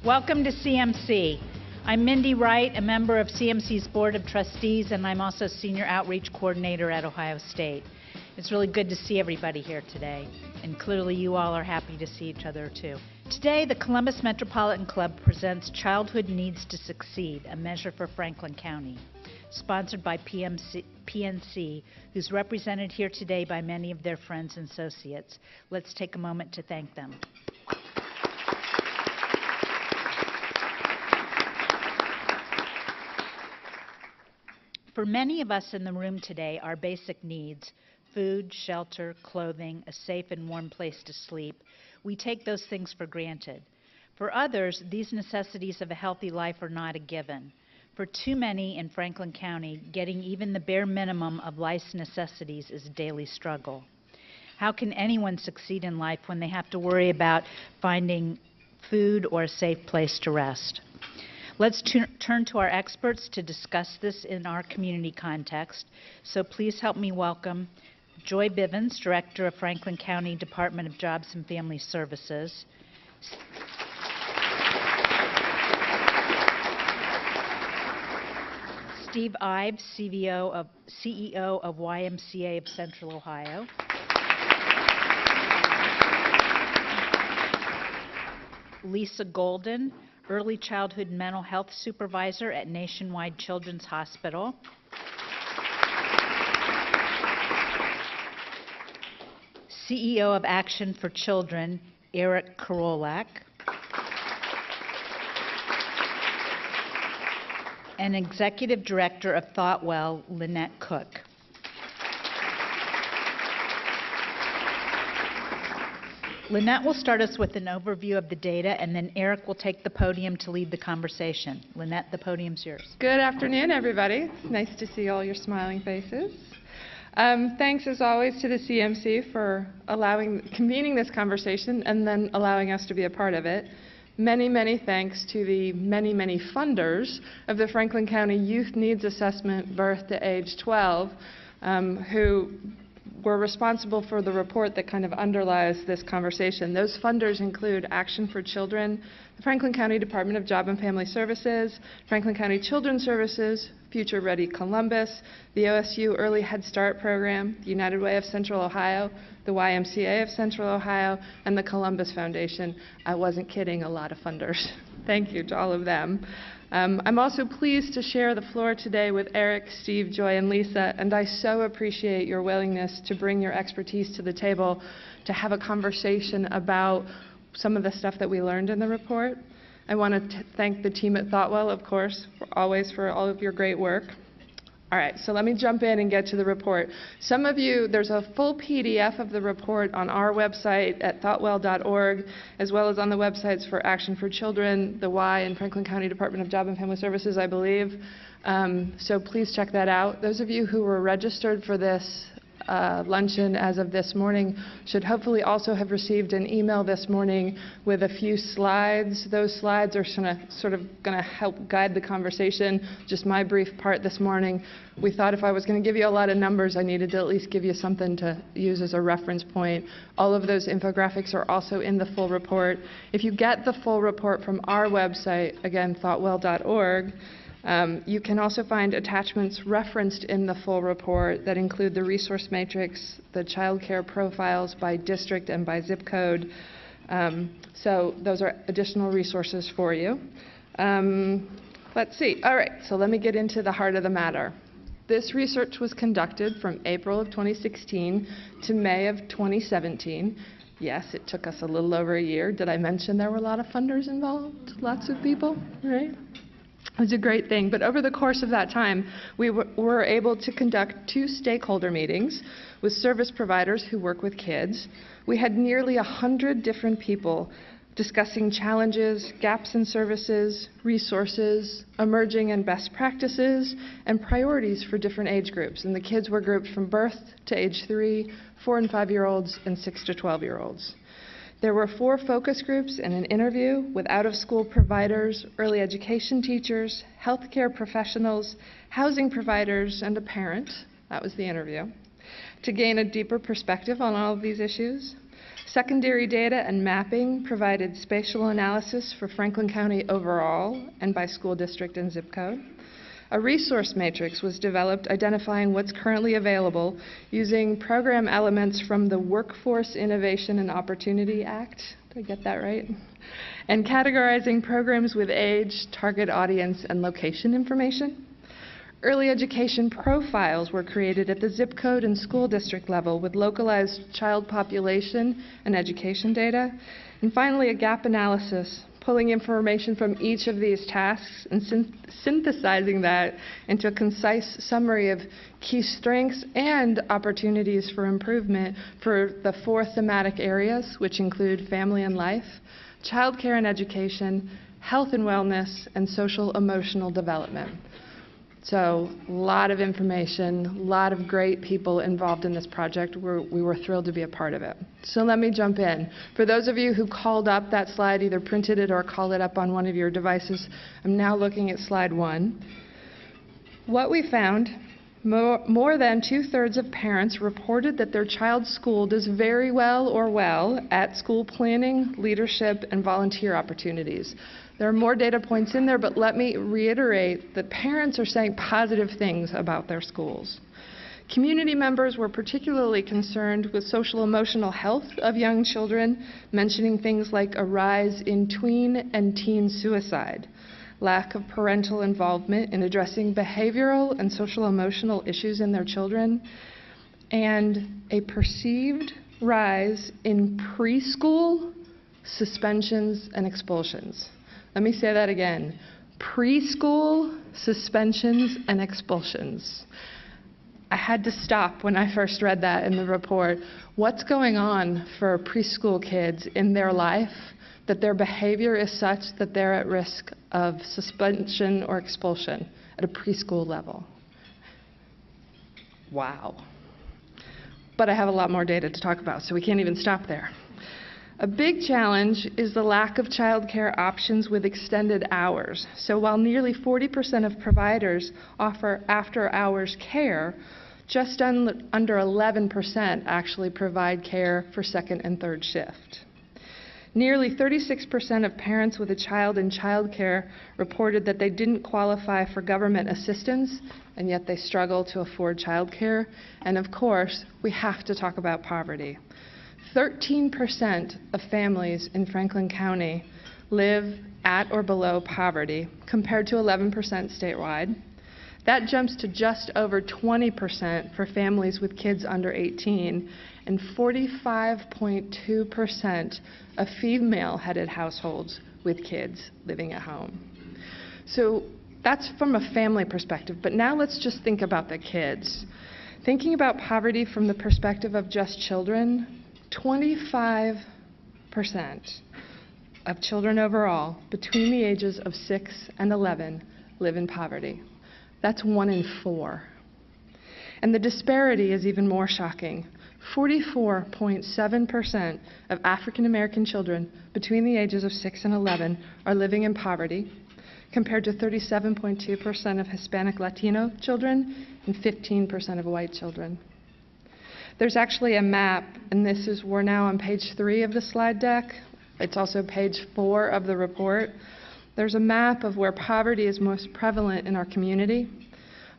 Welcome to CMC. I'm Mindy Wright, a member of CMC's Board of Trustees, and I'm also Senior Outreach Coordinator at Ohio State. It's really good to see everybody here today, and clearly you all are happy to see each other too. Today, the Columbus Metropolitan Club presents Childhood Needs to Succeed, a measure for Franklin County, sponsored by PNC, who's represented here today by many of their friends and associates. Let's take a moment to thank them. For many of us in the room today, our basic needs, food, shelter, clothing, a safe and warm place to sleep, we take those things for granted. For others, these necessities of a healthy life are not a given. For too many in Franklin County, getting even the bare minimum of life's necessities is a daily struggle. How can anyone succeed in life when they have to worry about finding food or a safe place to rest? Let's turn to our experts to discuss this in our community context. So please help me welcome Joy Bivens, Director of Franklin County Department of Jobs and Family Services. Steve Ives, CEO of YMCA of Central Ohio. Lisa Golden, Early Childhood Mental Health Supervisor at Nationwide Children's Hospital. CEO of Action for Children, Eric Karolak. And Executive Director of ThoughtWell, Lynette Cook. Lynette will start us with an overview of the data, and then Eric will take the podium to lead the conversation. Lynette, the podium's yours. Good afternoon, everybody. Nice to see all your smiling faces. Thanks, as always, to the CMC for convening this conversation and then allowing us to be a part of it. Many, many thanks to the many, many funders of the Franklin County Youth Needs Assessment Birth to Age 12, who were responsible for the report that kind of underlies this conversation. Those funders include Action for Children, the Franklin County Department of Job and Family Services, Franklin County Children's Services, Future Ready Columbus, the OSU Early Head Start Program, the United Way of Central Ohio, the YMCA of Central Ohio, and the Columbus Foundation. I wasn't kidding, a lot of funders. Thank you to all of them. I'm also pleased to share the floor today with Eric, Steve, Joy, and Lisa, and I so appreciate your willingness to bring your expertise to the table to have a conversation about some of the stuff that we learned in the report. I want to thank the team at ThoughtWell, of course, for all of your great work. All right, so let me jump in and get to the report. Some of you, there's a full PDF of the report on our website at thoughtwell.org, as well as on the websites for Action for Children, the Y, and Franklin County Department of Job and Family Services, I believe. So please check that out. Those of you who were registered for this luncheon as of this morning should hopefully also have received an email this morning with a few slides. Those slides are sort of going to help guide the conversation. Just my brief part this morning. We thought if I was going to give you a lot of numbers, I needed to at least give you something to use as a reference point. All of those infographics are also in the full report. If you get the full report from our website, again, thoughtwell.org, you can also find attachments referenced in the full report that include the resource matrix, the child care profiles by district and by zip code. So those are additional resources for you. Let's see. All right, so let me get into the heart of the matter. This research was conducted from April of 2016 to May of 2017. Yes, it took us a little over a year. Did I mention there were a lot of funders involved? Lots of people, right? It was a great thing, but over the course of that time, we were able to conduct 2 stakeholder meetings with service providers who work with kids. We had nearly 100 different people discussing challenges, gaps in services, resources, emerging and best practices, and priorities for different age groups. And the kids were grouped from birth to age 3, 4 and 5-year-olds, and 6 to 12-year-olds. There were 4 focus groups and an interview with out-of-school providers, early education teachers, healthcare professionals, housing providers, and a parent. That was the interview. To gain a deeper perspective on all of these issues, Secondary data and mapping provided spatial analysis for Franklin County overall and by school district and zip code. A resource matrix was developed identifying what's currently available using program elements from the Workforce Innovation and Opportunity Act. Did I get that right? And categorizing programs with age, target audience, and location information. Early education profiles were created at the zip code and school district level with localized child population and education data. And finally, a gap analysis, pulling information from each of these tasks and synthesizing that into a concise summary of key strengths and opportunities for improvement for the 4 thematic areas, which include family and life, childcare and education, health and wellness, and social emotional development. So a lot of information, a lot of great people involved in this project. We were thrilled to be a part of it. So let me jump in. For those of you who called up that slide, either printed it or called it up on one of your devices, I'm now looking at slide 1. What we found, more than 2/3 of parents reported that their child's school does very well or well at school planning, leadership, and volunteer opportunities. There are more data points in there, but let me reiterate that parents are saying positive things about their schools. Community members were particularly concerned with social emotional health of young children, mentioning things like a rise in tween and teen suicide, lack of parental involvement in addressing behavioral and social emotional issues in their children, and a perceived rise in preschool suspensions and expulsions. Let me say that again. Preschool suspensions and expulsions. I had to stop when I first read that in the report. What's going on for preschool kids in their life that their behavior is such that they're at risk of suspension or expulsion at a preschool level? Wow. But I have a lot more data to talk about, so we can't even stop there. A big challenge is the lack of childcare options with extended hours. So while nearly 40% of providers offer after-hours care, just under 11% actually provide care for second and third shift. Nearly 36% of parents with a child in childcare reported that they didn't qualify for government assistance, and yet they struggle to afford childcare. And of course, we have to talk about poverty. 13% of families in Franklin County live at or below poverty, compared to 11% statewide. That jumps to just over 20% for families with kids under 18, and 45.2% of female-headed households with kids living at home. So that's from a family perspective, but now let's just think about the kids. Thinking about poverty from the perspective of just children, 25% of children overall between the ages of 6 and 11 live in poverty. That's 1 in 4. And the disparity is even more shocking. 44.7% of African American children between the ages of 6 and 11 are living in poverty, compared to 37.2% of Hispanic Latino children and 15% of white children. There's actually a map, and we're now on page 3 of the slide deck. It's also page 4 of the report. There's a map of where poverty is most prevalent in our community.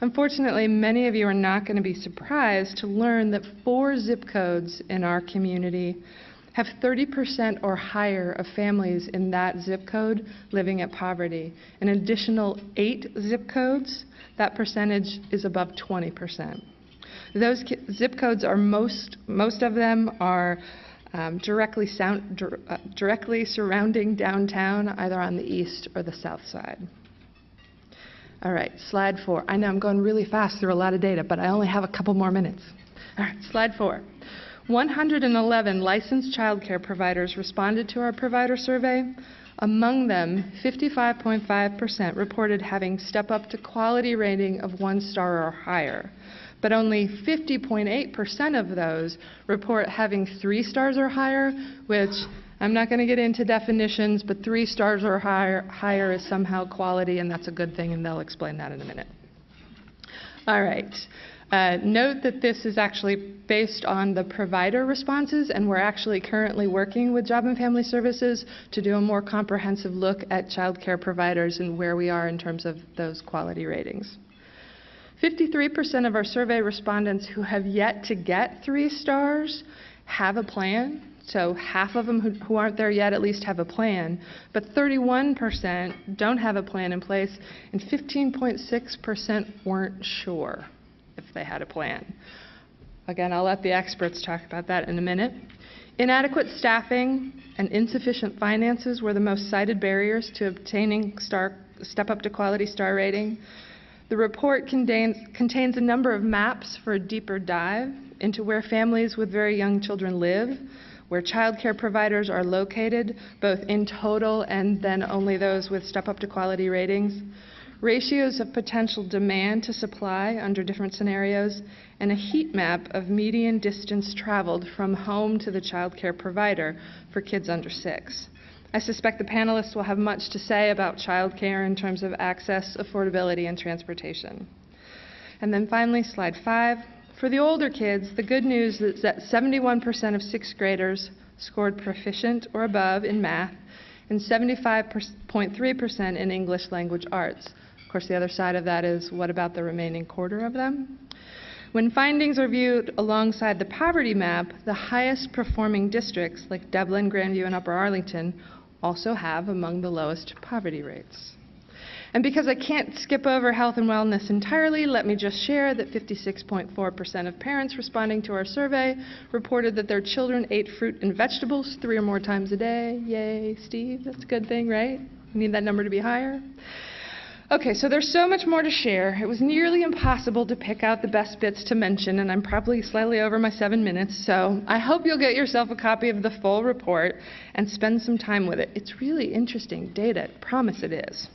Unfortunately, many of you are not going to be surprised to learn that 4 zip codes in our community have 30% or higher of families in that zip code living at poverty. An additional 8 zip codes, that percentage is above 20%. Those zip codes are most of them are directly surrounding downtown, either on the east or the south side. All right, slide 4. I know I'm going really fast through a lot of data, but I only have a couple more minutes. All right, slide 4. 111 licensed childcare providers responded to our provider survey. Among them, 55.5% reported having step up to quality rating of 1 star or higher. But only 50.8% of those report having 3 stars or higher, which I'm not going to get into definitions, but 3 stars or higher is somehow quality, and that's a good thing, and they'll explain that in a minute. All right. Note that this is actually based on the provider responses, and we're actually currently working with Job and Family Services to do a more comprehensive look at child care providers and where we are in terms of those quality ratings. 53% of our survey respondents who have yet to get 3 stars have a plan. So half of them who aren't there yet at least have a plan, but 31% don't have a plan in place, and 15.6% weren't sure if they had a plan. Again, I'll let the experts talk about that in a minute. Inadequate staffing and insufficient finances were the most cited barriers to obtaining Step Up to Quality star rating. The report contains a number of maps for a deeper dive into where families with very young children live, where child care providers are located, both in total and then only those with Step Up to Quality ratings, ratios of potential demand to supply under different scenarios, and a heat map of median distance traveled from home to the child care provider for kids under 6. I suspect the panelists will have much to say about child care in terms of access, affordability, and transportation. And then finally, slide 5. For the older kids, the good news is that 71% of 6th graders scored proficient or above in math and 75.3% in English language arts. Of course, the other side of that is, what about the remaining quarter of them? When findings are viewed alongside the poverty map, the highest performing districts like Dublin, Grandview, and Upper Arlington also have among the lowest poverty rates. And because I can't skip over health and wellness entirely, let me just share that 56.4% of parents responding to our survey reported that their children ate fruit and vegetables 3 or more times a day. Yay, Steve, that's a good thing, right? We need that number to be higher. Okay, so there's so much more to share. It was nearly impossible to pick out the best bits to mention, and I'm probably slightly over my 7 minutes, so I hope you'll get yourself a copy of the full report and spend some time with it. It's really interesting data, I promise it is.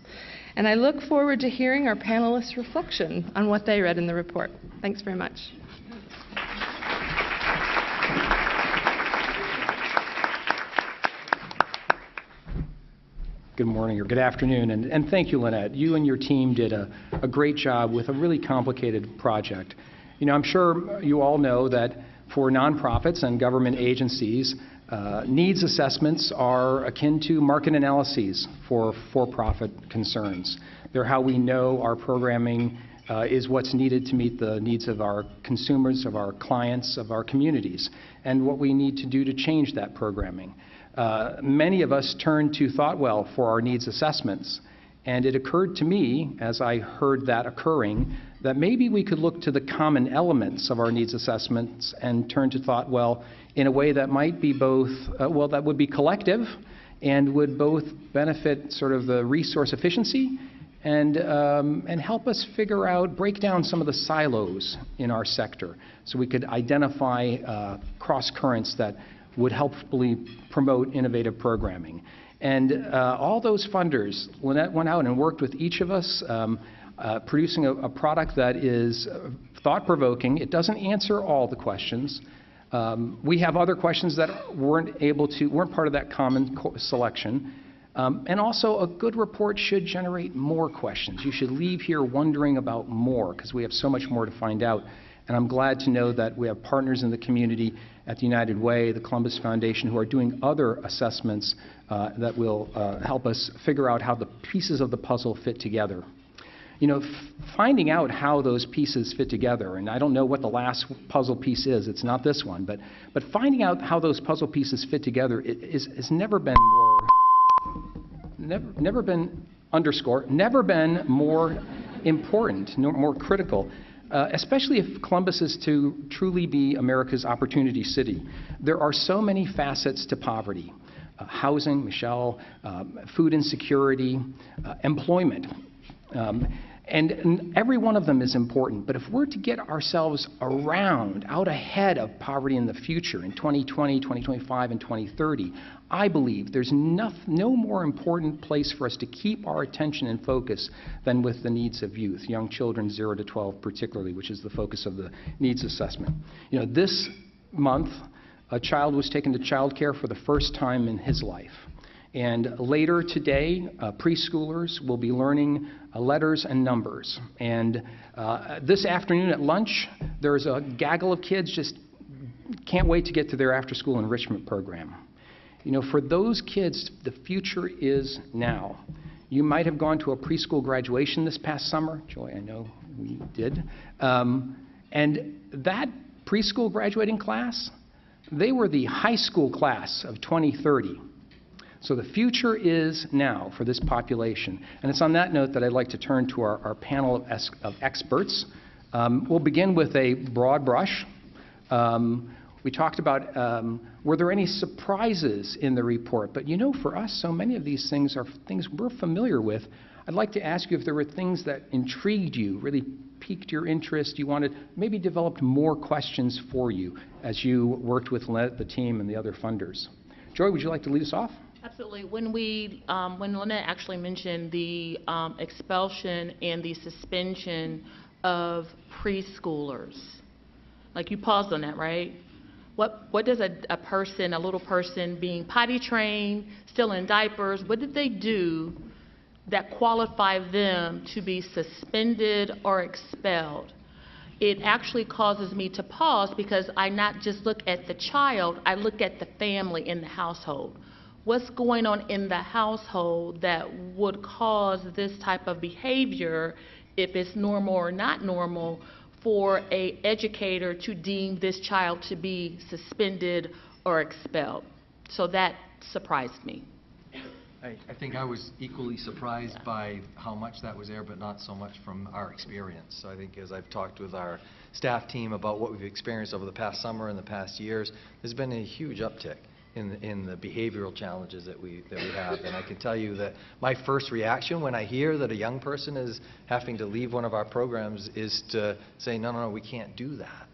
And I look forward to hearing our panelists' reflection on what they read in the report. Thanks very much. Good morning or good afternoon, and thank you, Lynette. You and your team did a great job with a really complicated project. You know, I'm sure you all know that for nonprofits and government agencies, needs assessments are akin to market analyses for for-profit concerns. They're how we know our programming is what's needed to meet the needs of our consumers, of our clients, of our communities, and what we need to do to change that programming. Many of us turn to Thoughtwell for our needs assessments, and it occurred to me, as I heard that occurring, that maybe we could look to the common elements of our needs assessments and turn to Thoughtwell in a way that might be both, that would be collective and would both benefit sort of the resource efficiency and help us figure out, break down some of the silos in our sector so we could identify cross currents that would helpfully promote innovative programming. And all those funders, Lynette went out and worked with each of us, producing a product that is thought-provoking. It doesn't answer all the questions. We have other questions that weren't part of that common selection. And also, a good report should generate more questions. You should leave here wondering about more, because we have so much more to find out. And I'm glad to know that we have partners in the community at the United Way, the Columbus Foundation, who are doing other assessments that will help us figure out how the pieces of the puzzle fit together. You know, finding out how those pieces fit together, and I don't know what the last puzzle piece is, it's not this one, but finding out how those puzzle pieces fit together has never been more important, more critical. Especially if Columbus is to truly be America's opportunity city. There are so many facets to poverty. Housing, Michelle, food insecurity, employment. And every one of them is important, but if we're to get ourselves out ahead of poverty in the future, in 2020, 2025, and 2030, I believe there's no more important place for us to keep our attention and focus than with the needs of youth, young children 0 to 12 particularly, which is the focus of the needs assessment. You know, this month, a child was taken to child care for the first time in his life. And later today, preschoolers will be learning letters and numbers. And this afternoon at lunch, there's a gaggle of kids just can't wait to get to their after-school enrichment program. You know, for those kids, the future is now. You might have gone to a preschool graduation this past summer. Joy, I know we did. And that preschool graduating class, they were the high school class of 2030. So the future is now for this population. And it's on that note that I'd like to turn to our panel of experts. We'll begin with a broad brush. We talked about, were there any surprises in the report? But you know, for us, so many of these things are things we're familiar with. I'd like to ask you if there were things that intrigued you, really piqued your interest, you wanted, maybe developed more questions for you as you worked with Lynette, the team, and the other funders. Joy, would you like to lead us off? Absolutely. When Lynette actually mentioned the expulsion and the suspension of preschoolers, like you paused on that, right? What does a person, a little person being potty trained, still in diapers, what did they do that qualified them to be suspended or expelled? It actually causes me to pause because I not just look at the child, I look at the family in the household. What's going on in the household that would cause this type of behavior, if it's normal or not normal, for an educator to deem this child to be suspended or expelled? So that surprised me. I think I was equally surprised by how much that was there, but not so much from our experience. So I think as I've talked with our staff team about what we've experienced over the past summer and the past years, there's been a huge uptick in the behavioral challenges that we have. And I can tell you that my first reaction when I hear that a young person is having to leave one of our programs is to say, no, we can't do that.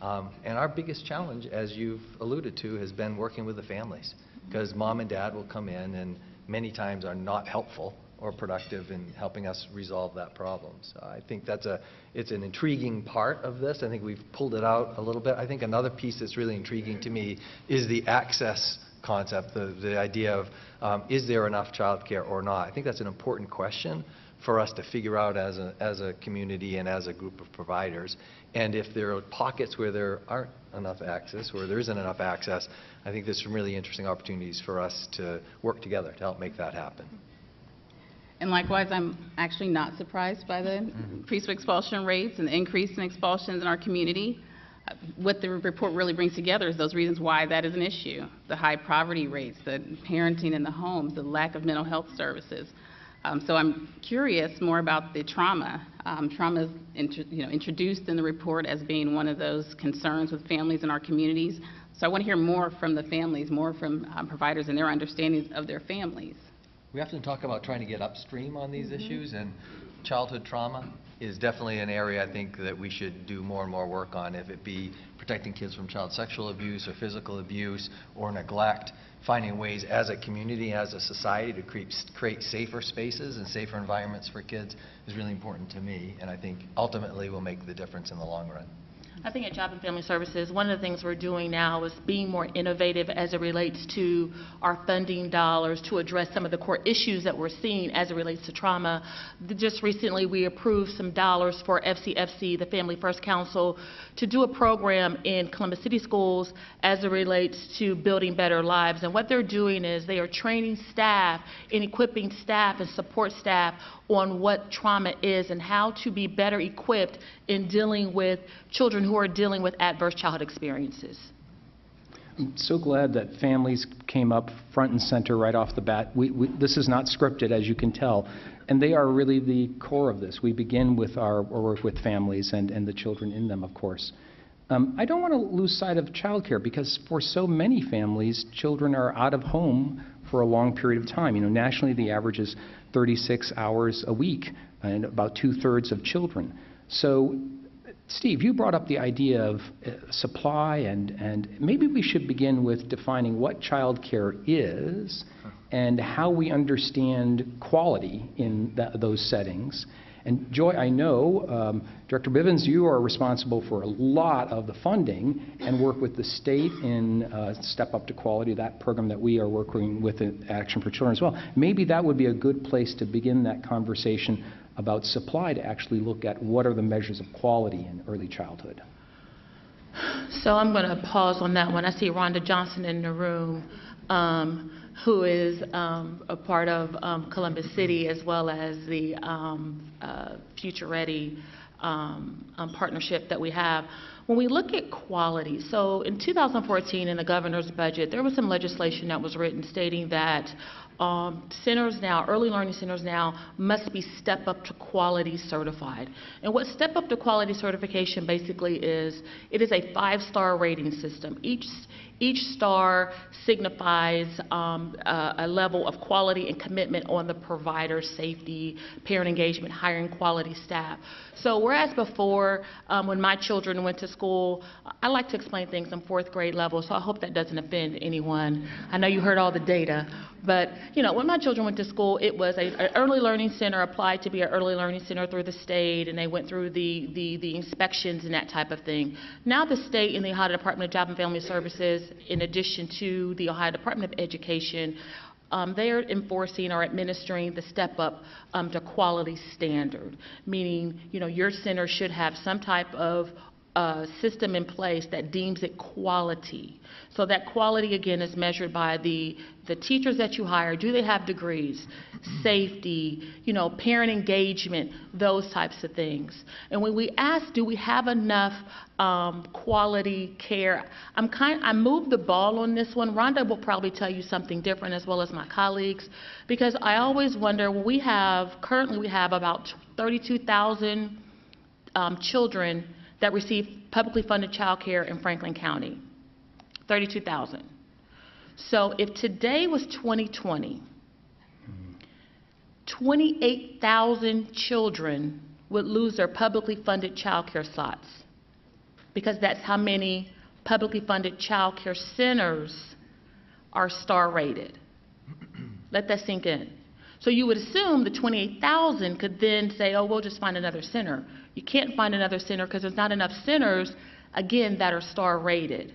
And our biggest challenge, as you've alluded to, has been working with the families, because mom and dad will come in and many times are not helpful or productive in helping us resolve that problem. So I think it's an intriguing part of this. I think we've pulled it out a little bit. I think another piece that's really intriguing to me is the access concept, the idea of is there enough childcare or not? I think that's an important question for us to figure out as a community and as a group of providers. And if there are pockets where there aren't enough access, where there isn't enough access, I think there's some really interesting opportunities for us to work together to help make that happen. And likewise, I'm actually not surprised by the preschool expulsion rates and the increase in expulsions in our community. What the report really brings together is those reasons why that is an issue: the high poverty rates, the parenting in the homes, the lack of mental health services. So I'm curious more about the trauma. Trauma is introduced in the report as being one of those concerns with families in our communities. So I want to hear more from the families, more from providers and their understandings of their families. We often talk about trying to get upstream on these issues, and childhood trauma is definitely an area I think that we should do more and more work on, if it be protecting kids from child sexual abuse or physical abuse or neglect. Finding ways as a community, as a society, to create safer spaces and safer environments for kids is really important to me, and I think ultimately will make the difference in the long run. I think at Job and Family Services, one of the things we're doing now is being more innovative as it relates to our funding dollars to address some of the core issues that we're seeing as it relates to trauma. Just recently, we approved some dollars for FCFC, the Family First Council, to do a program in Columbus City schools as it relates to building better lives. And what they're doing is they are training staff and equipping staff and support staff on what trauma is and how to be better equipped in dealing with children who are dealing with adverse childhood experiences. I'm so glad that families came up front and center right off the bat. This is not scripted, as you can tell, and they are really the core of this. We begin with our work with families and the children in them, of course. I don't want to lose sight of childcare, because for so many families, children are out of home for a long period of time. You know, nationally, the average is 36 hours a week, and about 2/3 of children. So, Steve, you brought up the idea of supply, and maybe we should begin with defining what childcare is and how we understand quality in those settings, And Joy, I know, Director Bivens, you are responsible for a lot of the funding and work with the state in Step Up to Quality, that program that we are working with at Action for Children as well. Maybe that would be a good place to begin that conversation about supply, to actually look at what are the measures of quality in early childhood. So I'm going to pause on that one. I see Rhonda Johnson in the room, who is a part of Columbus City, as well as the Future Ready partnership that we have. When we look at quality, so in 2014 in the governor's budget, there was some legislation that was written stating that centers now, early learning centers now, must be Step Up to Quality certified. And what Step Up to Quality certification basically is, it is a 5-star rating system. Each star signifies a level of quality and commitment on the provider, safety, parent engagement, hiring quality staff. So whereas before, when my children went to school, I like to explain things in 4th grade level, so I hope that doesn't offend anyone. I know you heard all the data, but you know, when my children went to school, it was an early learning center, applied to be an early learning center through the state, and they went through the inspections and that type of thing. Now the state and the Ohio Department of Job and Family Services, in addition to the Ohio Department of Education, they are enforcing or administering the Step Up to Quality standard, meaning, you know, your center should have some type of system in place that deems it quality. So that quality, again, is measured by the teachers that you hire. Do they have degrees? Safety, you know, parent engagement, those types of things. And when we ask, do we have enough quality care, I moved the ball on this one. Rhonda will probably tell you something different, as well as my colleagues, because I always wonder, currently we have about 32,000 children that receive publicly funded child care in Franklin County. 32,000. So if today was 2020, 28,000 children would lose their publicly funded child care slots, because that's how many publicly funded child care centers are star rated. Let that sink in. So you would assume the 28,000 could then say, oh, we'll just find another center. You can't find another center because there's not enough centers, again, that are star rated.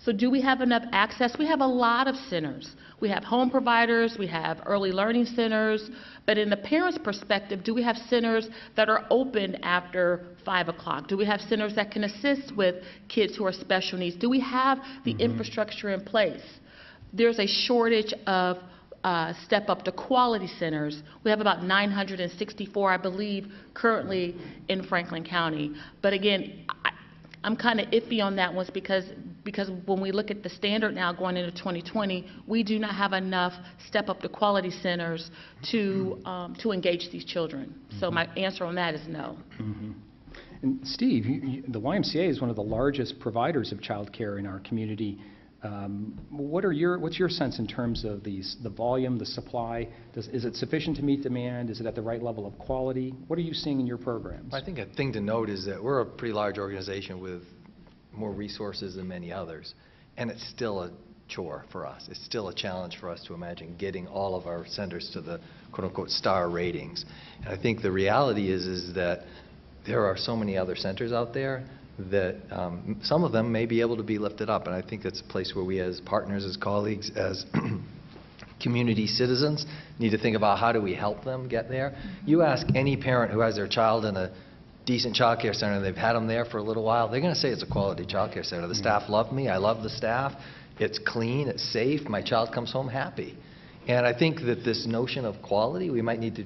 So do we have enough access? We have a lot of centers. We have home providers, we have early learning centers, but in the parent's perspective, do we have centers that are open after 5 o'clock? Do we have centers that can assist with kids who are special needs? Do we have the infrastructure in place? There's a shortage of Step Up to Quality centers. We have about 964, I believe, currently in Franklin County. But again, I'm kind of iffy on that one, because when we look at the standard now going into 2020, we do not have enough Step Up to Quality centers to engage these children. So my answer on that is no. And Steve, the YMCA is one of the largest providers of child care in our community. What's your sense in terms of the volume, the supply? Is it sufficient to meet demand? Is it at the right level of quality? What are you seeing in your programs? I think a thing to note is that we're a pretty large organization with more resources than many others, and it's still a chore for us. It's still a challenge for us to imagine getting all of our centers to the quote-unquote star ratings. And I think the reality is that there are so many other centers out there that some of them may be able to be lifted up, and I think that's a place where we as partners, as colleagues, as community citizens need to think about how do we help them get there. You ask any parent who has their child in a decent child care center and they've had them there for a little while, they're going to say it's a quality child care center. The staff love me, I love the staff, it's clean, it's safe, my child comes home happy. And I think that this notion of quality, we might need to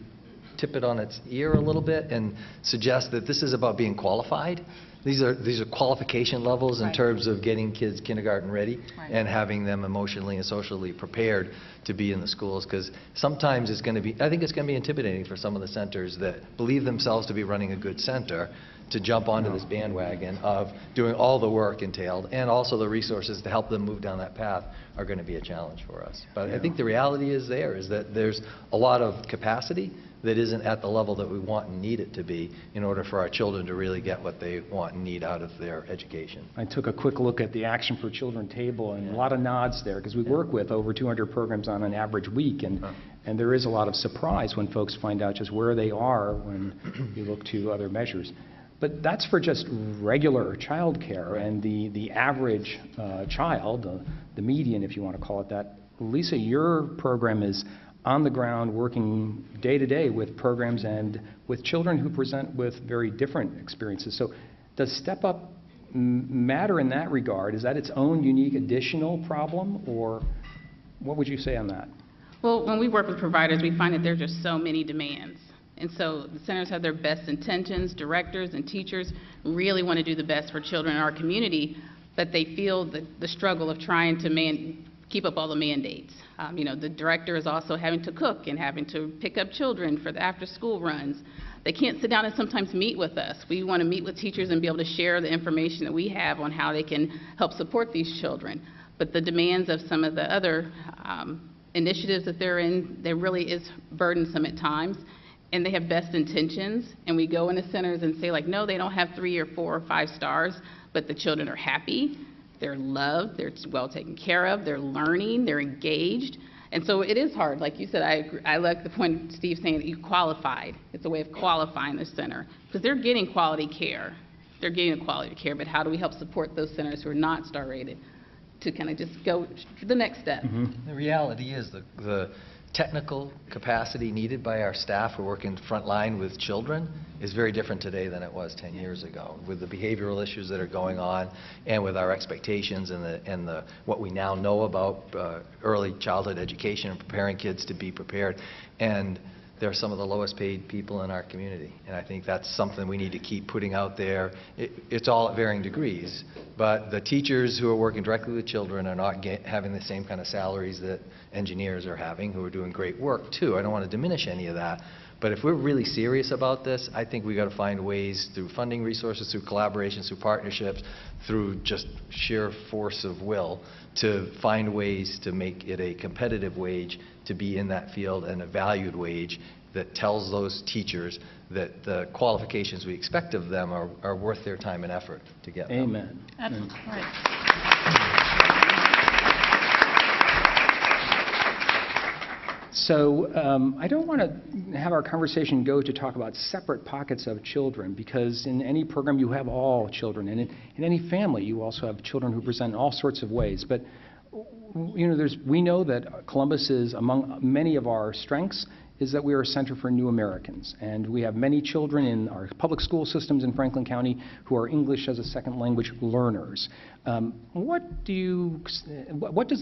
tip it on its ear a little bit and suggest that this is about being qualified. These are qualification levels in terms of getting kids kindergarten ready and having them emotionally and socially prepared to be in the schools, because sometimes it's going to be, I think it's going to be intimidating for some of the centers that believe themselves to be running a good center to jump onto this bandwagon of doing all the work entailed, and also the resources to help them move down that path are going to be a challenge for us. But I think the reality is that there's a lot of capacity, that isn't at the level that we want and need it to be in order for our children to really get what they want and need out of their education. I took a quick look at the Action for Children table, and a lot of nods there, because we work with over 200 programs on an average week, and there is a lot of surprise when folks find out just where they are when you look to other measures. But that's for just regular child care, and the average child, the median, if you want to call it that. Lisa, your program is on the ground working day to day with programs and with children who present with very different experiences. So does Step Up matter in that regard? Is that its own unique additional problem, or what would you say on that? Well, when we work with providers, we find that there are just so many demands. And so the centers have their best intentions. Directors and teachers really want to do the best for children in our community, but they feel the struggle of trying to keep up all the mandates. The director is also having to cook and having to pick up children for the after-school runs. They can't sit down and sometimes meet with us. We want to meet with teachers and be able to share the information that we have on how they can help support these children. But the demands of some of the other initiatives that they're in, there really is burdensome at times. And they have best intentions, and we go into centers and say, like, no, they don't have 3 or 4 or 5 stars, but the children are happy, they're loved, they're well taken care of, they're learning, they're engaged. And so it is hard. Like you said, I like the point Steve saying that you qualified. It's a way of qualifying the center, because they're getting quality care. They're getting a quality care, but how do we help support those centers who are not star rated to kind of just go to the next step? Mm-hmm. The reality is the technical capacity needed by our staff who work in front line with children is very different today than it was 10 years ago. With the behavioral issues that are going on, and with our expectations and what we now know about early childhood education and preparing kids to be prepared, and they're some of the lowest paid people in our community. And I think that's something we need to keep putting out there. It's all at varying degrees, but the teachers who are working directly with children are not having the same kind of salaries that engineers are having, who are doing great work too. I don't want to diminish any of that. But if we're really serious about this, I think we've got to find ways through funding resources, through collaborations, through partnerships, through just sheer force of will to find ways to make it a competitive wage to be in that field, and a valued wage that tells those teachers that the qualifications we expect of them are worth their time and effort to get them. Amen. Absolutely. Right. So I don't want to have our conversation go to talk about separate pockets of children, because in any program you have all children, and in any family you also have children who present in all sorts of ways. But we know that Columbus is, among many of our strengths, is that we are a center for new Americans, and we have many children in our public school systems in Franklin County who are English as a second language learners. What does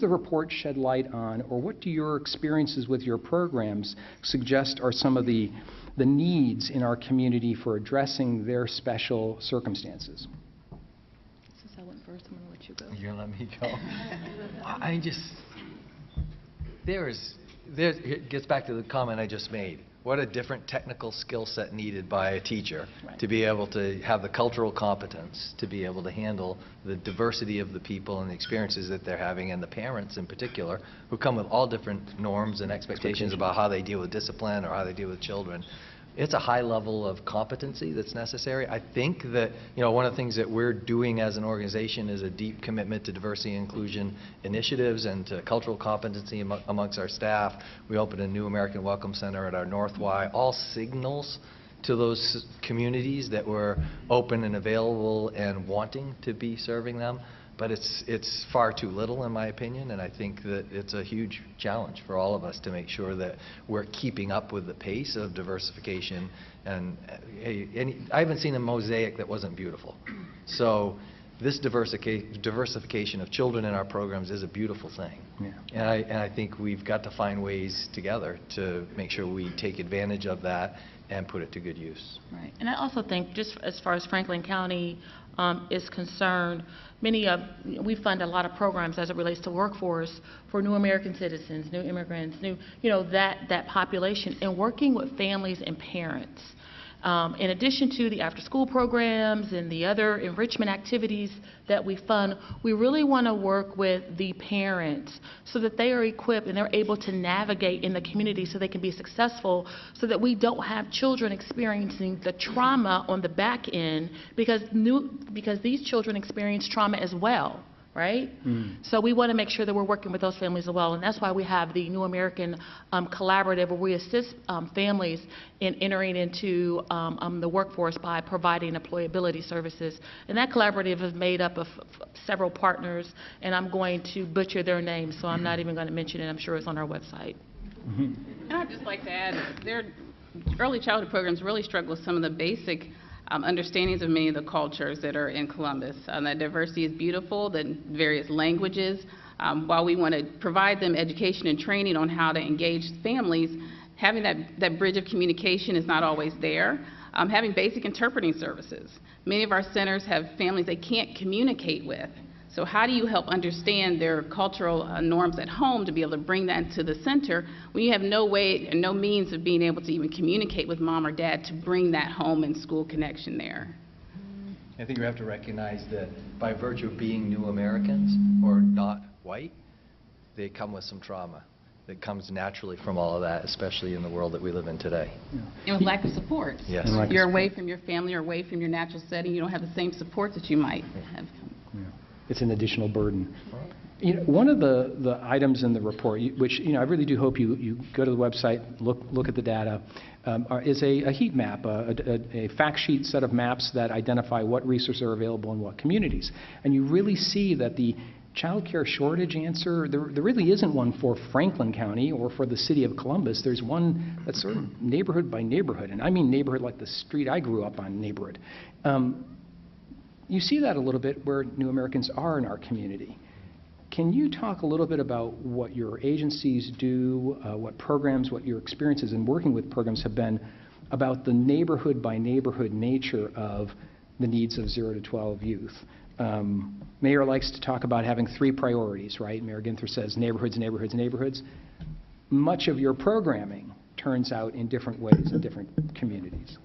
the report shed light on, or what do your experiences with your programs suggest are some of the needs in our community for addressing their special circumstances? Since I went first, I'm going to let you go. You're going to let me go? It gets back to the comment I just made. What a different technical skill set needed by a teacher to be able to have the cultural competence, to be able to handle the diversity of the people and the experiences that they're having, and the parents in particular, who come with all different norms and expectations about how they deal with discipline or how they deal with children. It's a high level of competency that's necessary. I think that, one of the things that we're doing as an organization is a deep commitment to diversity and inclusion initiatives and to cultural competency amongst our staff. We opened a new American Welcome Center at our North Y, all signals to those communities that we're open and available and wanting to be serving them. But it's far too little, in my opinion, and I think that it's a huge challenge for all of us to make sure that we're keeping up with the pace of diversification. And I haven't seen a mosaic that wasn't beautiful. So this diversification of children in our programs is a beautiful thing. Yeah. And I think we've got to find ways together to make sure we take advantage of that and put it to good use. Right. And I also think, just as far as Franklin County is concerned, we fund a lot of programs as it relates to workforce for new American citizens, new immigrants, that population, and working with families and parents. In addition to the after-school programs and the other enrichment activities that we fund, we really want to work with the parents so that they are equipped and they're able to navigate in the community so they can be successful, so that we don't have children experiencing the trauma on the back end, because these children experience trauma as well. Right? So we want to make sure that we're working with those families as well, and that's why we have the New American Collaborative, where we assist families in entering into the workforce by providing employability services. And that collaborative is made up of several partners, and I'm going to butcher their names, so I'm not even going to mention it. I'm sure it's on our website. And I'd just like to add, their early childhood programs really struggle with some of the basic understandings of many of the cultures that are in Columbus. That diversity is beautiful, the various languages. While we want to provide them education and training on how to engage families, having that bridge of communication is not always there. Having basic interpreting services. Many of our centers have families they can't communicate with. So how do you help understand their cultural norms at home to be able to bring that into the center when you have no way and no means of being able to even communicate with mom or dad to bring that home and school connection there? I think we have to recognize that by virtue of being new Americans or not white, they come with some trauma that comes naturally from all of that, especially in the world that we live in today. And with lack of support. Yes. You're away from your family or away from your natural setting, you don't have the same supports that you might have. It's an additional burden. You know, one of the items in the report, which I really do hope you go to the website, look at the data, is a heat map, a fact sheet set of maps that identify what resources are available in what communities. And you really see that the child care shortage answer, there really isn't one for Franklin County or for the city of Columbus. There's one that's sort of neighborhood by neighborhood, and I mean neighborhood like the street I grew up on neighborhood. You see that a little bit where New Americans are in our community. Can you talk a little bit about what your agencies do, what programs, what your experiences in working with programs have been about the neighborhood by neighborhood nature of the needs of 0 to 12 youth? Mayor likes to talk about having 3 priorities, right? Mayor Ginther says neighborhoods, neighborhoods, neighborhoods. Much of your programming turns out in different ways in different communities.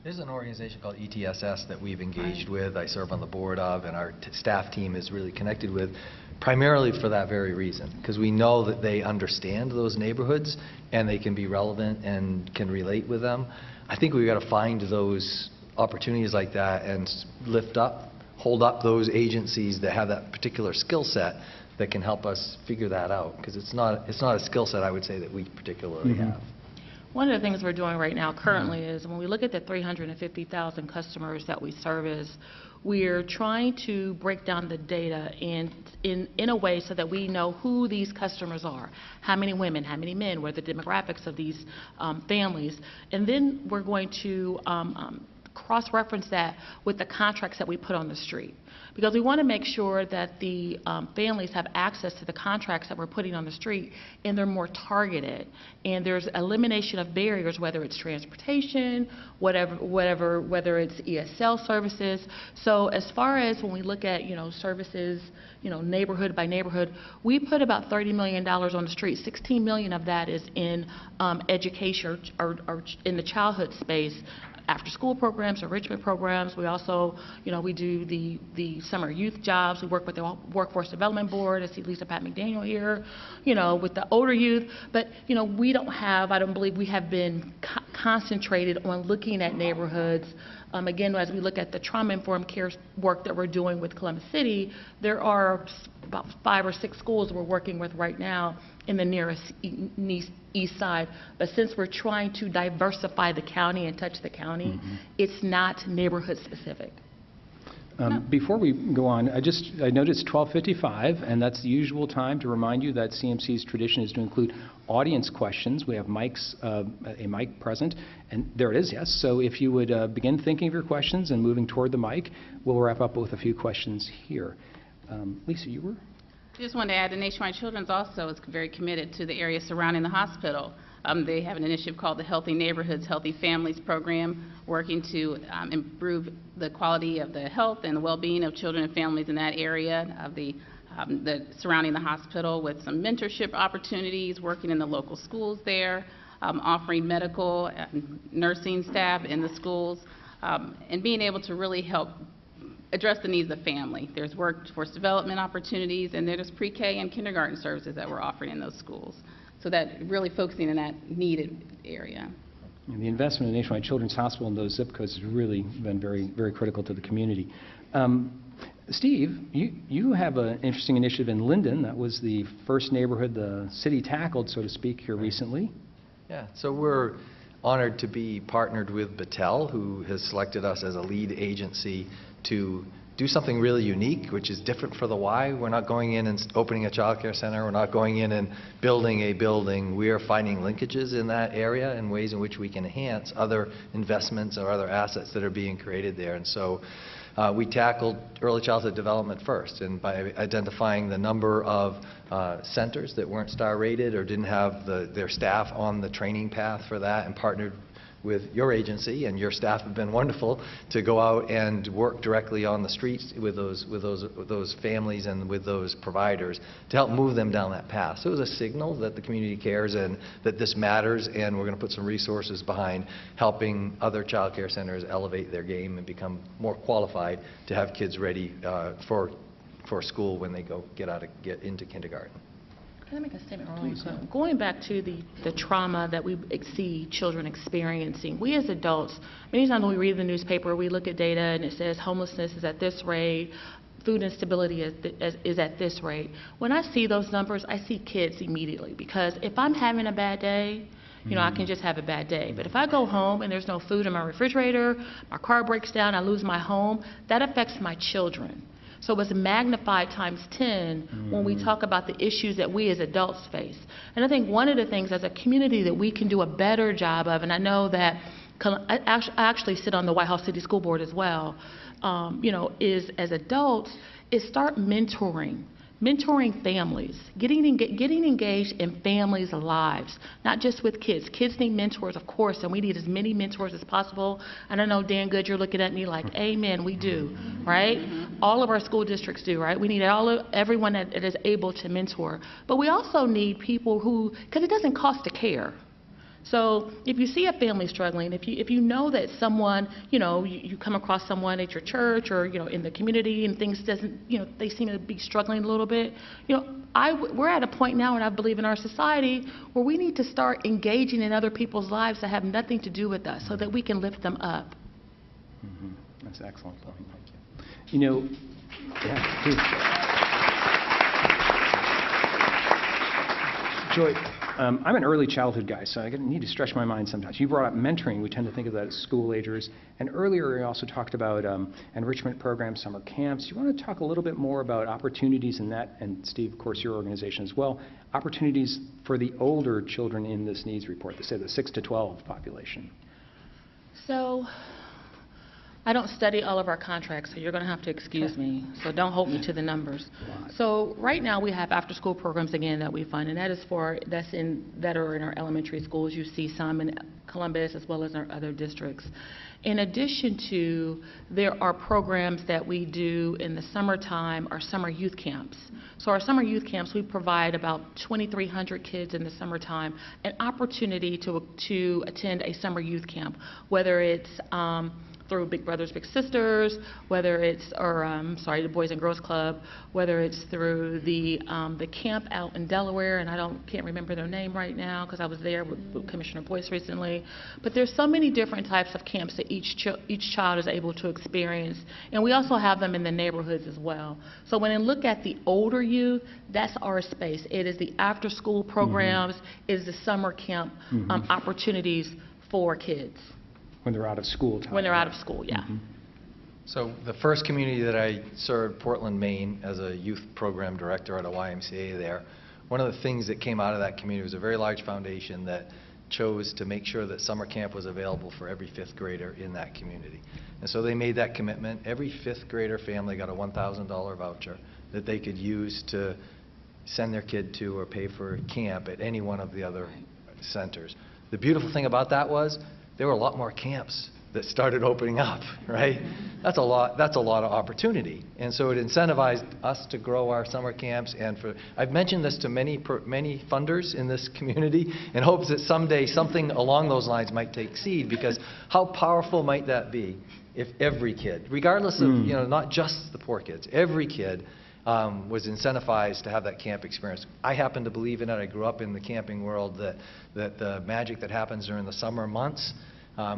There's an organization called ETSS that we've engaged with, I serve on the board of, and our staff team is really connected with, primarily for that very reason, because we know that they understand those neighborhoods and they can be relevant and can relate with them. I think we've got to find those opportunities like that and hold up those agencies that have that particular skill set that can help us figure that out, because it's not a skill set I would say that we particularly have. One of the things we're doing right now currently is when we look at the 350,000 customers that we service, we're trying to break down the data in a way so that we know who these customers are, how many women, how many men, what are the demographics of these families, and then we're going to cross-reference that with the contracts that we put on the street. Because we want to make sure that the families have access to the contracts that we're putting on the street, and they're more targeted. And there's elimination of barriers, whether it's transportation, whether it's ESL services. So as far as when we look at, services, neighborhood by neighborhood, we put about $30 million on the street. 16 million of that is in education or in the childhood space. After school programs, enrichment programs. We also, we do the summer youth jobs. We work with the Workforce Development Board. I see Lisa Pat McDaniel here, with the older youth. But, we don't have, I don't believe we have been concentrated on looking at neighborhoods. Again, as we look at the trauma-informed care work that we're doing with Columbus City, there are about 5 or 6 schools we're working with right now in the nearest east side. But since we're trying to diversify the county and touch the county, it's not neighborhood specific. Before we go on, I noticed 12:55, and that's the usual time to remind you that CMC's tradition is to include audience questions. We have mics, a mic present, and there it is, yes. So if you would begin thinking of your questions and moving toward the mic, we'll wrap up with a few questions here. Lisa, you were? I just wanted to add, the Nationwide Children's also is very committed to the area surrounding the hospital. They have an initiative called the Healthy Neighborhoods, Healthy Families Program, working to improve the quality of the health and the well-being of children and families in that area of the surrounding the hospital, with some mentorship opportunities, working in the local schools there. offering medical and nursing staff in the schools, and being able to really help address the needs of family. There's workforce development opportunities, and there's pre-K and kindergarten services that we're offering in those schools. So that really focusing in that needed area. And the investment in Nationwide Children's Hospital in those zip codes has really been very, very critical to the community. Steve, you have an interesting initiative in Lindon. That was the first neighborhood the city tackled, so to speak, here recently. Yeah, so we're honored to be partnered with Battelle, who has selected us as a lead agency to do something really unique, which is different for the Y. We're not going in and opening a child care center. We're not going in and building a building. We are finding linkages in that area and ways in which we can enhance other investments or other assets that are being created there. And so we tackled early childhood development first, and by identifying the number of centers that weren't star rated or didn't have their staff on the training path for that, and partnered with your agency, and your staff have been wonderful to go out and work directly on the streets with those families and with those providers to help move them down that path. So it was a signal that the community cares and that this matters, and we're going to put some resources behind helping other child care centers elevate their game and become more qualified to have kids ready for school when they get into kindergarten. Can I make a statement really quick? Going back to the trauma that we see children experiencing, we as adults, many times when we read the newspaper, we look at data and it says homelessness is at this rate, food instability is at this rate. When I see those numbers, I see kids immediately, because if I'm having a bad day, you know, I can just have a bad day. But if I go home and there's no food in my refrigerator, my car breaks down, I lose my home, that affects my children. So it's magnified times 10 when we talk about the issues that we as adults face. And I think one of the things as a community that we can do a better job of, and I know that I actually sit on the White House City School Board as well, you know, is as adults, is start mentoring families, getting engaged in families' lives, not just with kids. Kids need mentors, of course, and we need as many mentors as possible. And I know, Dan Good, you're looking at me like, amen, we do, right? All of our school districts do, right? We need everyone that is able to mentor. But we also need people who, because it doesn't cost to care. So if you see a family struggling, if you know that someone, you know, you come across someone at your church or, you know, in the community and things doesn't, you know, they seem to be struggling a little bit, you know, we're at a point now, and I believe in our society, where we need to start engaging in other people's lives that have nothing to do with us so that we can lift them up. That's an excellent point. Thank you. You know, yeah, please. Joy, I'm an early childhood guy, so I need to stretch my mind sometimes. You brought up mentoring. We tend to think of that as school agers. And earlier, you also talked about enrichment programs, summer camps. Do you want to talk a little bit more about opportunities in that, and Steve, of course, your organization as well, opportunities for the older children in this needs report, say the 6 to 12 population? So I don't study all of our contracts, so you're going to have to excuse me. So don't hold me to the numbers. So right now we have after-school programs again that we fund, and that are in our elementary schools. You see some in Columbus as well as our other districts. In addition to, there are programs that we do in the summertime, our summer youth camps. So our summer youth camps, we provide about 2,300 kids in the summertime an opportunity to attend a summer youth camp, whether it's through Big Brothers Big Sisters, whether it's, the Boys and Girls Club, whether it's through the camp out in Delaware, and can't remember their name right now because I was there with Commissioner Boyce recently. But there's so many different types of camps that each child is able to experience, and we also have them in the neighborhoods as well. So when I look at the older youth, that's our space. It is the after-school programs, it is the summer camp opportunities for kids. When they're out of school time. When they're out of school, yeah. So the first community that I served, Portland, Maine, as a youth program director at a YMCA there, one of the things that came out of that community was a very large foundation that chose to make sure that summer camp was available for every fifth grader in that community. And so they made that commitment. Every fifth grader family got a $1,000 voucher that they could use to send their kid to or pay for camp at any one of the other centers. The beautiful thing about that was there were a lot more camps that started opening up, right? That's a lot of opportunity. And so it incentivized us to grow our summer camps. And I've mentioned this to many funders in this community in hopes that someday something along those lines might take seed, because how powerful might that be if every kid, regardless of, not just the poor kids, every kid was incentivized to have that camp experience. I happen to believe in it. I grew up in the camping world, that the magic that happens during the summer months,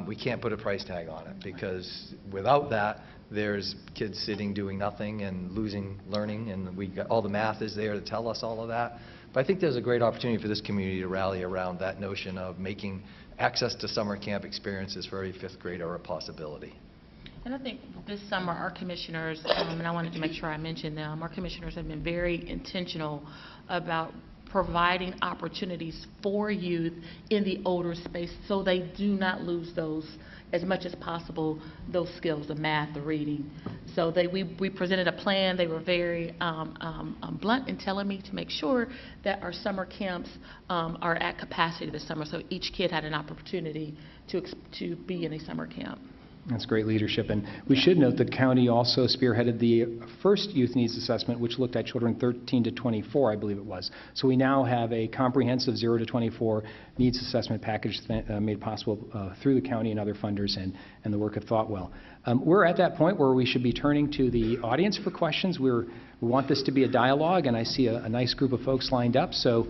we can't put a price tag on it, because without that, there's kids sitting doing nothing and losing learning, and all the math is there to tell us all of that. But I think there's a great opportunity for this community to rally around that notion of making access to summer camp experiences for every fifth grader a possibility. And I think this summer, our commissioners, and I wanted to make sure I mentioned them, our commissioners have been very intentional about providing opportunities for youth in the older space so they do not lose those, as much as possible, those skills, the math, the reading. So we presented a plan. They were very blunt in telling me to make sure that our summer camps are at capacity this summer, so each kid had an opportunity to be in a summer camp. That's great leadership. And we should note the county also spearheaded the first youth needs assessment, which looked at children 13 to 24, I believe it was. So we now have a comprehensive 0 to 24 needs assessment package made possible through the county and other funders and the work of Thoughtwell. We're at that point where we should be turning to the audience for questions. We want this to be a dialogue, and I see a nice group of folks lined up. So,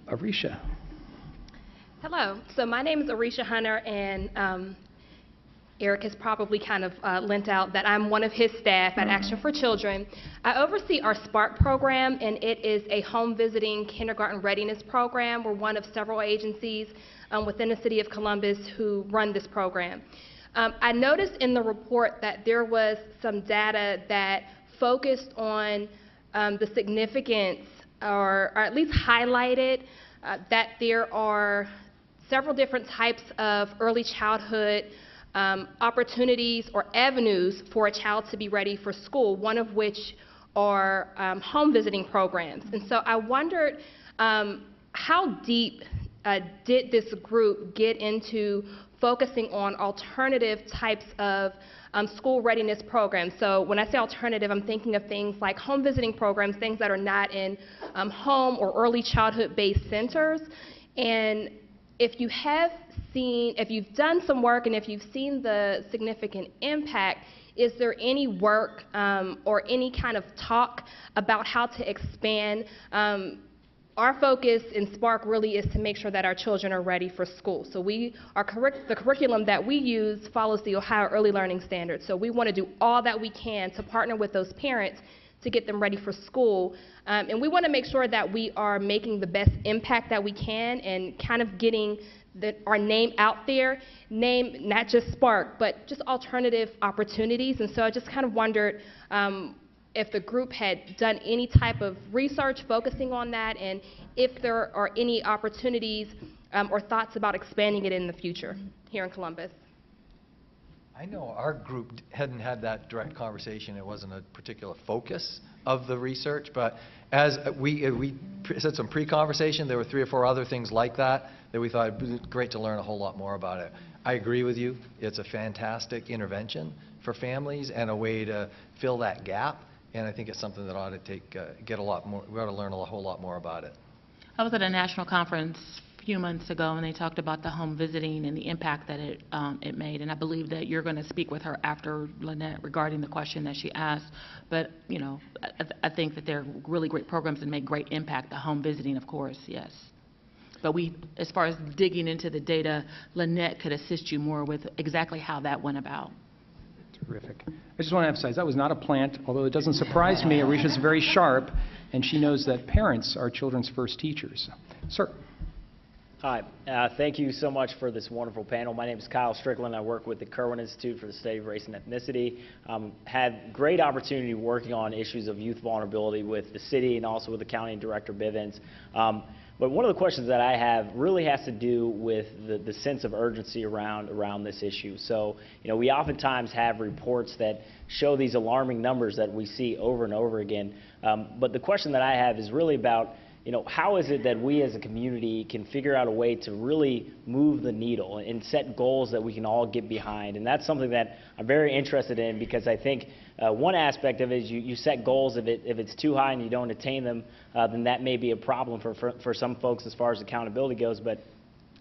Arisha. Hello. So my name is Arisha Hunter, and Eric has probably kind of lent out that I'm one of his staff at Action for Children. I oversee our SPARK program, and it is a home visiting kindergarten readiness program. We're one of several agencies within the city of Columbus who run this program. I noticed in the report that there was some data that focused on the significance, or at least highlighted that there are several different types of early childhood opportunities or avenues for a child to be ready for school, one of which are home visiting programs. And so I wondered how deep did this group get into focusing on alternative types of school readiness programs. So when I say alternative, I'm thinking of things like home visiting programs, things that are not in home or early childhood-based centers. And if you've done some work and if you've seen the significant impact, is there any work or any kind of talk about how to expand? Our focus in SPARK really is to make sure that our children are ready for school. So the curriculum that we use follows the Ohio Early Learning Standards. So we want to do all that we can to partner with those parents to get them ready for school. And we want to make sure that we are making the best impact that we can and kind of getting our name out there, not just SPARK, but just alternative opportunities. And so I just kind of wondered if the group had done any type of research focusing on that, and if there are any opportunities or thoughts about expanding it in the future here in Columbus. I know our group hadn't had that direct conversation. It wasn't a particular focus of the research, but as we said some pre-conversation, there were 3 or 4 other things like that we thought it would be great to learn a whole lot more about it. I agree with you. It's a fantastic intervention for families and a way to fill that gap, and I think it's something that ought to get a lot more. We ought to learn a whole lot more about it. I was at a national conference a few months ago, and they talked about the home visiting and the impact that it made. And I believe that you're going to speak with her after Lynette regarding the question that she asked. But I think that they're really great programs and make great impact. The home visiting, of course, yes. But as far as digging into the data, Lynette could assist you more with exactly how that went about. Terrific. I just want to emphasize that was not a plant, although it doesn't surprise me. Arisha's very sharp, and she knows that parents are children's first teachers. Sir. Hi. Thank you so much for this wonderful panel. My name is Kyle Strickland. I work with the Kerwin Institute for the Study of Race and Ethnicity. Had great opportunity working on issues of youth vulnerability with the city and also with the county director Bivens. But one of the questions that I have really has to do with the sense of urgency around this issue. So, we oftentimes have reports that show these alarming numbers that we see over and over again. But the question that I have is really about, how is it that we as a community can figure out a way to really move the needle and set goals that we can all get behind? And that's something that I'm very interested in, because I think one aspect of it is you set goals. If it's too high and you don't attain them, then that may be a problem for some folks as far as accountability goes. But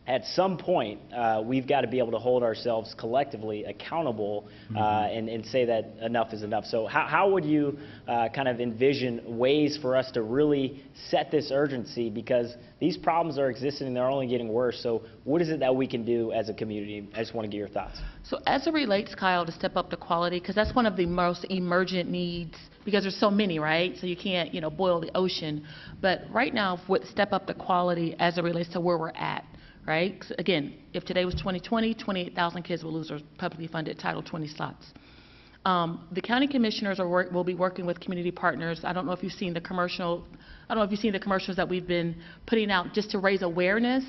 at some point, we've got to be able to hold ourselves collectively accountable and say that enough is enough. So how would you kind of envision ways for us to really set this urgency? Because these problems are existing and they're only getting worse. So what is it that we can do as a community? I just want to get your thoughts. So as it relates, Kyle, to step up to quality, because that's one of the most emergent needs, because there's so many, right? So you can't, boil the ocean. But right now, with step up to quality as it relates to where we're at, right? 'Cause again, if today was 2020, 28,000 kids will lose their publicly funded Title 20 slots. The county commissioners will be working with community partners. I don't know if you've seen the commercials that we've been putting out just to raise awareness.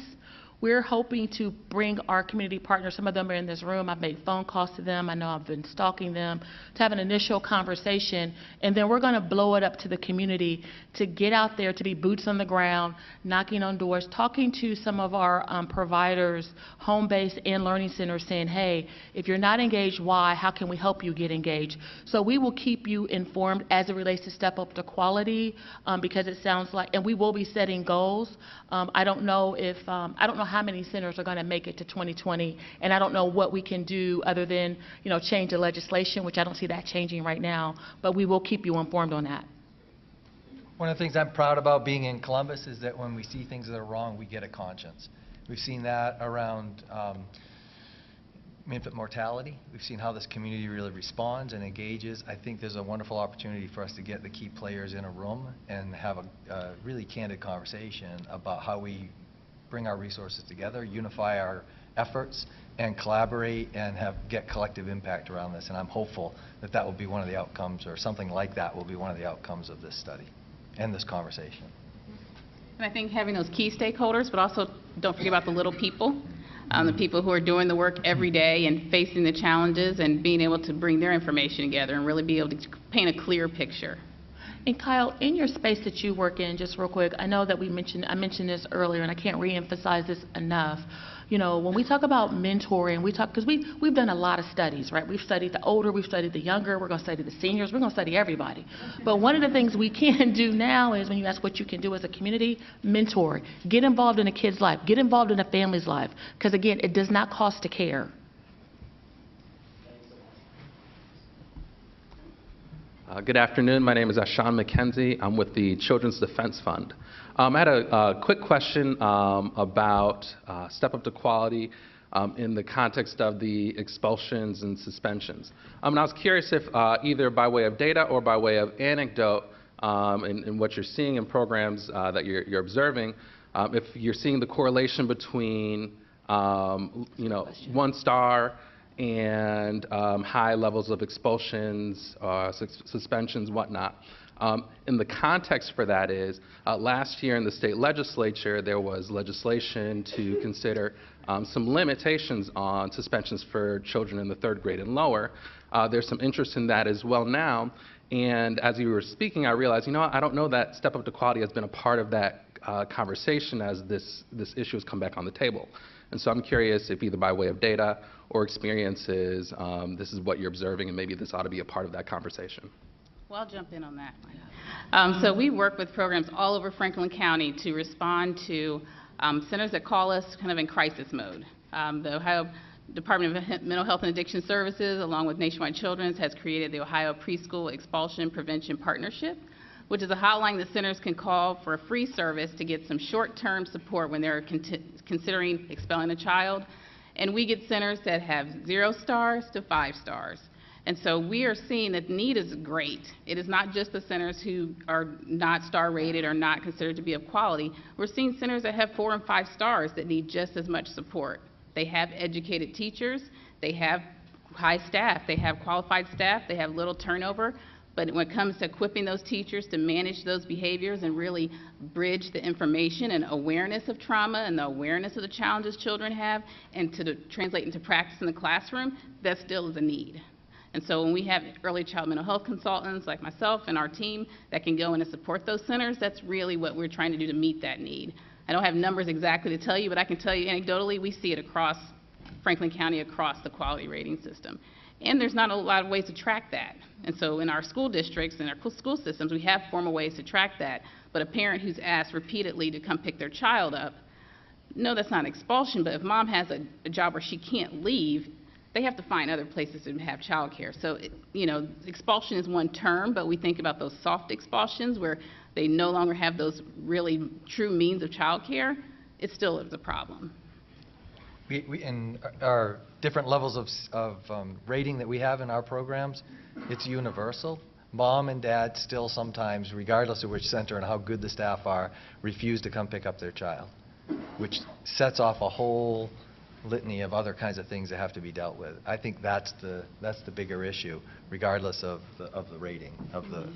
We're hoping to bring our community partners, some of them are in this room, I've made phone calls to them, I know I've been stalking them, to have an initial conversation, and then we're going to blow it up to the community to get out there, to be boots on the ground, knocking on doors, talking to some of our providers, home-based and learning centers, saying, hey, if you're not engaged, why? How can we help you get engaged? So we will keep you informed as it relates to step up to quality, because it sounds like, and we will be setting goals. I don't know how many centers are going to make it to 2020, and I don't know what we can do other than, change the legislation, which I don't see that changing right now, but we will keep you informed on that. One of the things I'm proud about being in Columbus is that when we see things that are wrong, we get a conscience. We've seen that around infant mortality. We've seen how this community really responds and engages. I think there's a wonderful opportunity for us to get the key players in a room and have a really candid conversation about how we bring our resources together, unify our efforts, and collaborate and get collective impact around this. And I'm hopeful that that will be one of the outcomes, or something like that will be one of the outcomes of this study and this conversation. And I think having those key stakeholders, but also don't forget about the little people, the people who are doing the work every day and facing the challenges, and being able to bring their information together and really be able to paint a clear picture. And Kyle, in your space that you work in, just real quick, I know that I mentioned this earlier, and I can't reemphasize this enough. When we talk about mentoring, because we've done a lot of studies, right? We've studied the older, we've studied the younger, we're going to study the seniors, we're going to study everybody. But one of the things we can do now is, when you ask what you can do as a community, mentor. Get involved in a kid's life. Get involved in a family's life. Because again, it does not cost to care. Good afternoon. My name is Sean McKenzie. I'm with the Children's Defense Fund. I had a quick question about step up to quality in the context of the expulsions and suspensions. And I was curious if either by way of data or by way of anecdote in what you're seeing in programs that you're observing, if you're seeing the correlation between 1 star and high levels of expulsions, suspensions, whatnot. And the context for that is, last year in the state legislature, there was legislation to consider some limitations on suspensions for children in the 3rd grade and lower. There's some interest in that as well now. And as you were speaking, I realized, I don't know that step up to quality has been a part of that conversation as this issue has come back on the table. And so I'm curious if either by way of data or experiences, this is what you're observing, and maybe this ought to be a part of that conversation. Well, I'll jump in on that. So we work with programs all over Franklin County to respond to centers that call us kind of in crisis mode. The Ohio Department of Mental Health and Addiction Services, along with Nationwide Children's, has created the Ohio Preschool Expulsion Prevention Partnership, which is a hotline that centers can call for a free service to get some short-term support when they're considering expelling a child. And we get centers that have 0 stars to 5 stars. And so we are seeing that the need is great. It is not just the centers who are not star rated or not considered to be of quality. We're seeing centers that have 4 and 5 stars that need just as much support. They have educated teachers, they have high staff, they have qualified staff, they have little turnover. But when it comes to equipping those teachers to manage those behaviors and really bridge the information and awareness of trauma and the awareness of the challenges children have, and to translate into practice in the classroom, that still is a need. And so when we have early child mental health consultants like myself and our team that can go in and support those centers, that's really what we're trying to do to meet that need. I don't have numbers exactly to tell you, but I can tell you anecdotally, we see it across Franklin County, across the quality rating system. And there's not a lot of ways to track that. And so in our school districts and our school systems, we have formal ways to track that. But a parent who's asked repeatedly to come pick their child up, no, that's not expulsion, but if mom has a job where she can't leave, they have to find other places to have child care. So, expulsion is one term, but we think about those soft expulsions where they no longer have those really true means of child care. It still is a problem. We in our different levels of rating that we have in our programs, it's universal. Mom and dad still sometimes, regardless of which center and how good the staff are, refuse to come pick up their child, which sets off a whole litany of other kinds of things that have to be dealt with. I think that's the bigger issue, regardless of the rating of the.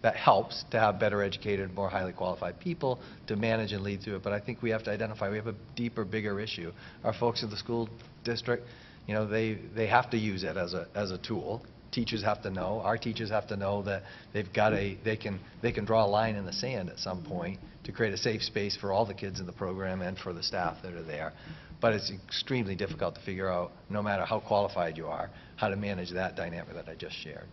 That helps to have better educated, more highly qualified people to manage and lead through it. But I think we have to identify we have a deeper, bigger issue. Our folks in the school district, they have to use it as a tool. Teachers have to know. Our teachers have to know that they've got they can draw a line in the sand at some point to create a safe space for all the kids in the program and for the staff that are there. But it's extremely difficult to figure out, no matter how qualified you are, how to manage that dynamic that I just shared.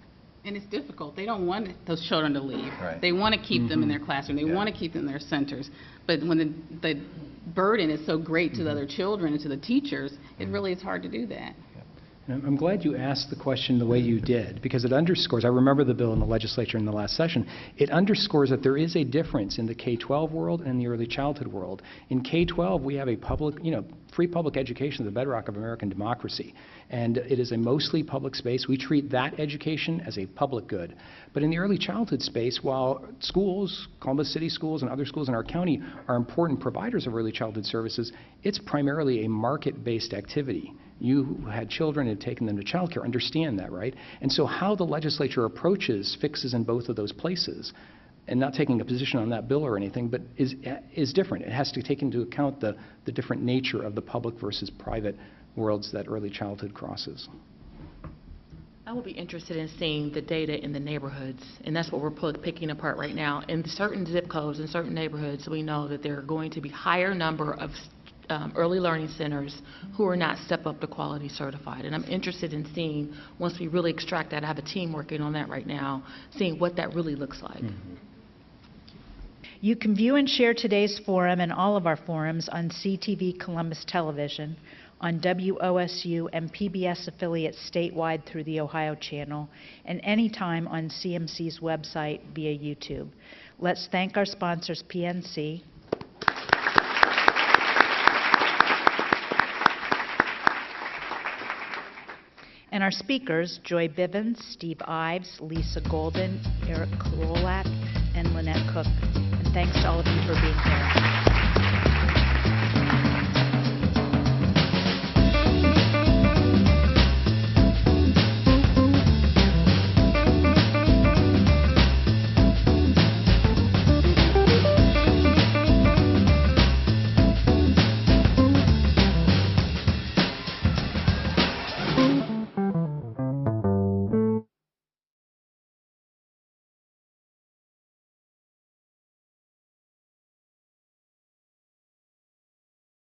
And it's difficult. They don't want those children to leave. Right. They want to keep them in their classroom. They Yeah. want to keep them in their centers. But when the burden is so great to the other children and to the teachers, it really is hard to do that. And I'm glad you asked the question the way you did, because it underscores, I remember the bill in the legislature in the last session, it underscores that there is a difference in the K-12 world and the early childhood world. In K-12, we have a public, free public education, the bedrock of American democracy. And it is a mostly public space. We treat that education as a public good. But in the early childhood space, while schools, Columbus City schools and other schools in our county are important providers of early childhood services, it's primarily a market-based activity. You who had children and had taken them to child care understand that, right? And so how the legislature approaches fixes in both of those places, and not taking a position on that bill or anything, but is different. It has to take into account the different nature of the public versus private worlds that early childhood crosses. I would be interested in seeing the data in the neighborhoods, and that's what we're picking apart right now. In certain zip codes, in certain neighborhoods, we know that there are going to be higher number of early learning centers who are not Step Up to Quality certified. And I'm interested in seeing, once we really extract that, I have a team working on that right now, seeing what that really looks like. Mm-hmm. You can view and share today's forum and all of our forums on CTV Columbus Television, on WOSU and PBS affiliates statewide through the Ohio Channel, and anytime on CMC's website via YouTube. Let's thank our sponsors, PNC, and our speakers, Joy Bivens, Steve Ives, Lisa Golden, Eric Krolak, and Lynette Cook. And thanks to all of you for being here.